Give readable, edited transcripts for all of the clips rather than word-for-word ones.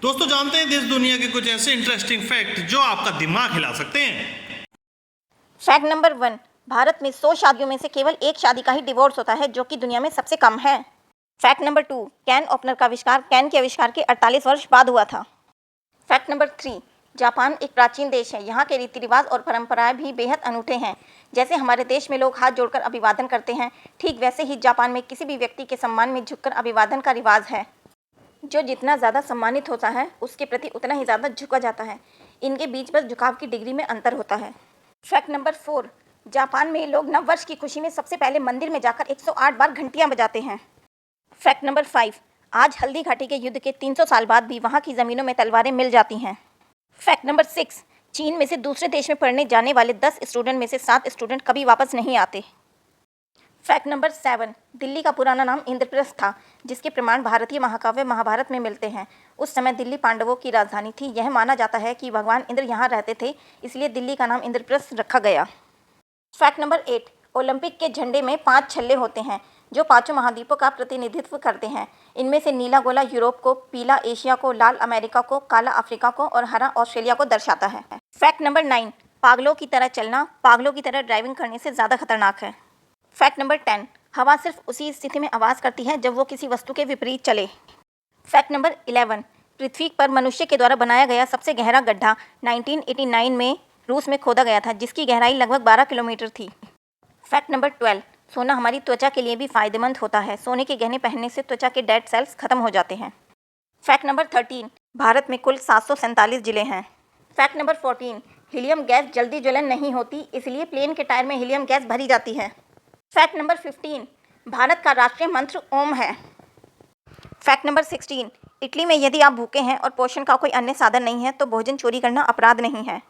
दोस्तों जानते हैं देश दुनिया के कुछ ऐसे इंटरेस्टिंग फैक्ट जो आपका दिमाग हिला सकते हैं। फैक्ट नंबर 1, भारत में 100 शादियों में से केवल एक शादी का ही डिवोर्स होता है, जो कि दुनिया में सबसे कम है। फैक्ट नंबर 2, कैन ओपनर का आविष्कार कैन के आविष्कार के 48 वर्ष बाद हुआ था। फैक्ट नंबर 3, जापान एक प्राचीन देश है। यहाँ के रीति रिवाज और परंपराएं भी बेहद अनूठे हैं। जैसे हमारे देश में लोग हाथ जोड़कर अभिवादन करते हैं, ठीक वैसे ही जापान में किसी भी व्यक्ति के सम्मान में झुककर अभिवादन का रिवाज है। जो जितना ज़्यादा सम्मानित होता है उसके प्रति उतना ही ज़्यादा झुका जाता है। इनके बीच बस झुकाव की डिग्री में अंतर होता है। फैक्ट नंबर 4, जापान में लोग नव वर्ष की खुशी में सबसे पहले मंदिर में जाकर 108 बार घंटियां बजाते हैं। फैक्ट नंबर 5, आज हल्दी घाटी के युद्ध के 300 साल बाद भी वहां की ज़मीनों में तलवारें मिल जाती हैं। फैक्ट नंबर 6, चीन में से दूसरे देश में पढ़ने जाने वाले 10 स्टूडेंट में से 7 स्टूडेंट कभी वापस नहीं आते। फैक्ट नंबर 7, दिल्ली का पुराना नाम इंद्रप्रस्थ था, जिसके प्रमाण भारतीय महाकाव्य महाभारत में मिलते हैं। उस समय दिल्ली पांडवों की राजधानी थी। यह माना जाता है कि भगवान इंद्र यहाँ रहते थे, इसलिए दिल्ली का नाम इंद्रप्रस्थ रखा गया। फैक्ट नंबर 8, ओलंपिक के झंडे में 5 छल्ले होते हैं जो 5 महाद्वीपों का प्रतिनिधित्व करते हैं। इनमें से नीला गोला यूरोप को, पीला एशिया को, लाल अमेरिका को, काला अफ्रीका को और हरा ऑस्ट्रेलिया को दर्शाता है। फैक्ट नंबर 9, पागलों की तरह चलना पागलों की तरह ड्राइविंग करने से ज़्यादा खतरनाक है। फैक्ट नंबर 10, हवा सिर्फ उसी स्थिति में आवाज़ करती है जब वो किसी वस्तु के विपरीत चले। फैक्ट नंबर 11, पृथ्वी पर मनुष्य के द्वारा बनाया गया सबसे गहरा गड्ढा 1989 में रूस में खोदा गया था, जिसकी गहराई लगभग 12 किलोमीटर थी। फैक्ट नंबर 12, सोना हमारी त्वचा के लिए भी फायदेमंद होता है। सोने के गहने पहनने से त्वचा के डेड सेल्स खत्म हो जाते हैं। फैक्ट नंबर 13, भारत में कुल 747 जिले हैं। फैक्ट नंबर 14, हीलियम गैस जल्दी ज्वलन नहीं होती, इसलिए प्लेन के टायर में हीलियम गैस भरी जाती है। फैक्ट नंबर 15, भारत का राष्ट्रीय मंत्र ओम है। फैक्ट नंबर 16, इटली में यदि आप भूखे हैं और पोषण का कोई अन्य साधन नहीं है तो भोजन चोरी करना अपराध नहीं है।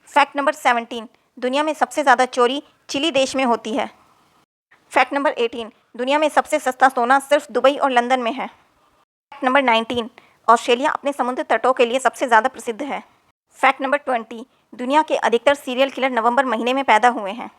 फैक्ट नंबर 17, दुनिया में सबसे ज़्यादा चोरी चिली देश में होती है। फैक्ट नंबर 18, दुनिया में सबसे सस्ता सोना सिर्फ दुबई और लंदन में है। फैक्ट नंबर 19, ऑस्ट्रेलिया अपने समुद्र तटों के लिए सबसे ज़्यादा प्रसिद्ध है। फैक्ट नंबर 20, दुनिया के अधिकतर सीरियल किलर नवंबर महीने में पैदा हुए हैं।